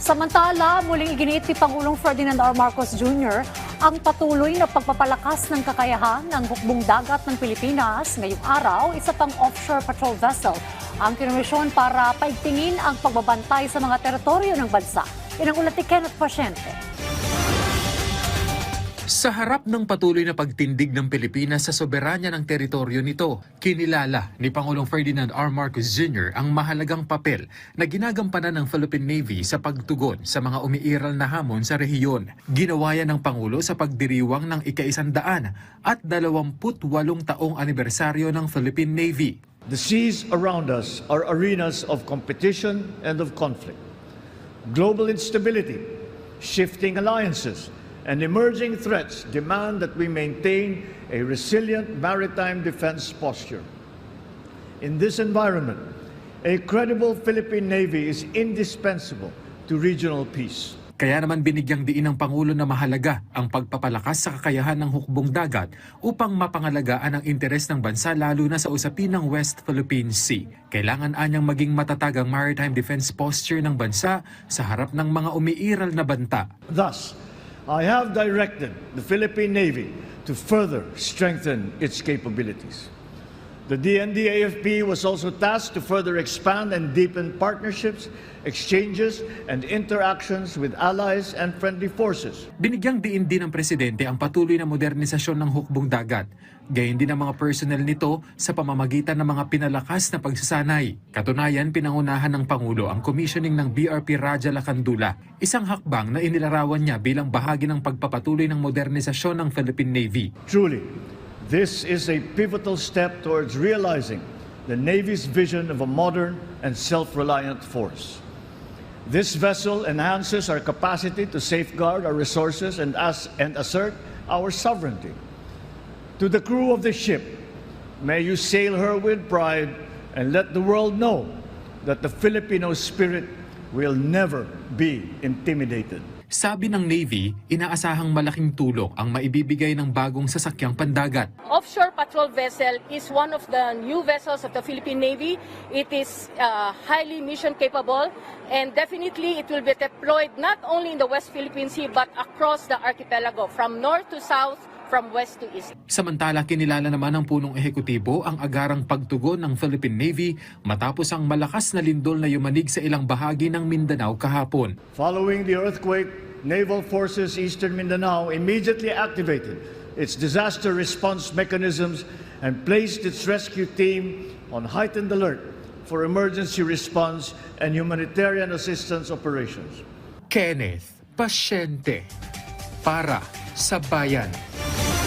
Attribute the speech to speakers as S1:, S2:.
S1: Samantala, muling iginit ni Pangulong Ferdinand R. Marcos Jr. ang patuloy na pagpapalakas ng kakayahan ng hukbong dagat ng Pilipinas. Ngayong araw, isa pang offshore patrol vessel ang kinomisyon para paigtingin ang pagbabantay sa mga teritoryo ng bansa. Yan ang ulat ni Kenneth Pasyente.
S2: Sa harap ng patuloy na pagtindig ng Pilipinas sa soberanya ng teritoryo nito, kinilala ni Pangulong Ferdinand R. Marcos Jr. ang mahalagang papel na ginagampanan ng Philippine Navy sa pagtugon sa mga umiiral na hamon sa rehiyon. Ginawa yan ng Pangulo sa pagdiriwang ng ika-100 at 28 taong anibersaryo ng Philippine Navy.
S3: The seas around us are arenas of competition and of conflict. Global instability, shifting alliances, and emerging threats demand that we maintain a resilient maritime defense posture. In this environment, a credible Philippine Navy is indispensable to regional peace.
S2: Kaya naman binigyang diin ng Pangulo na mahalaga ang pagpapalakas sa kakayahan ng hukbong dagat upang mapangalagaan ang interes ng bansa lalo na sa usapin ng West Philippine Sea. Kailangan anyang maging matatag ang maritime defense posture ng bansa sa harap ng mga umiiral na banta.
S3: Thus, I have directed the Philippine Navy to further strengthen its capabilities. The DND-AFP was also tasked to further expand and deepen partnerships, exchanges, and interactions with allies and friendly forces.
S2: Binigyang diin din ng Presidente ang patuloy na modernisasyon ng hukbong dagat. Gayon din ang mga personnel nito sa pamamagitan ng mga pinalakas na pagsasanay. Katunayan, pinangunahan ng Pangulo ang commissioning ng BRP Raja Lacandula, isang hakbang na inilarawan niya bilang bahagi ng pagpapatuloy ng modernisasyon ng Philippine Navy.
S3: Truly, this is a pivotal step towards realizing the Navy's vision of a modern and self-reliant force. This vessel enhances our capacity to safeguard our resources and assert our sovereignty. To the crew of the ship, may you sail her with pride and let the world know that the Filipino spirit will never be intimidated.
S2: Sabi ng Navy, inaasahang malaking tulong ang maibibigay ng bagong sasakyang pandagat.
S4: Offshore patrol vessel is one of the new vessels of the Philippine Navy. It is highly mission capable and definitely it will be deployed not only in the West Philippine Sea but across the archipelago from north to south, from west to east.
S2: Samantala, kinilala naman ng punong ehekutibo ang agarang pagtugon ng Philippine Navy matapos ang malakas na lindol na yumanig sa ilang bahagi ng Mindanao kahapon.
S3: Following the earthquake, Naval Forces Eastern Mindanao immediately activated its disaster response mechanisms and placed its rescue team on heightened alert for emergency response and humanitarian assistance operations.
S2: Kenneth Pasyente para sa Bayan.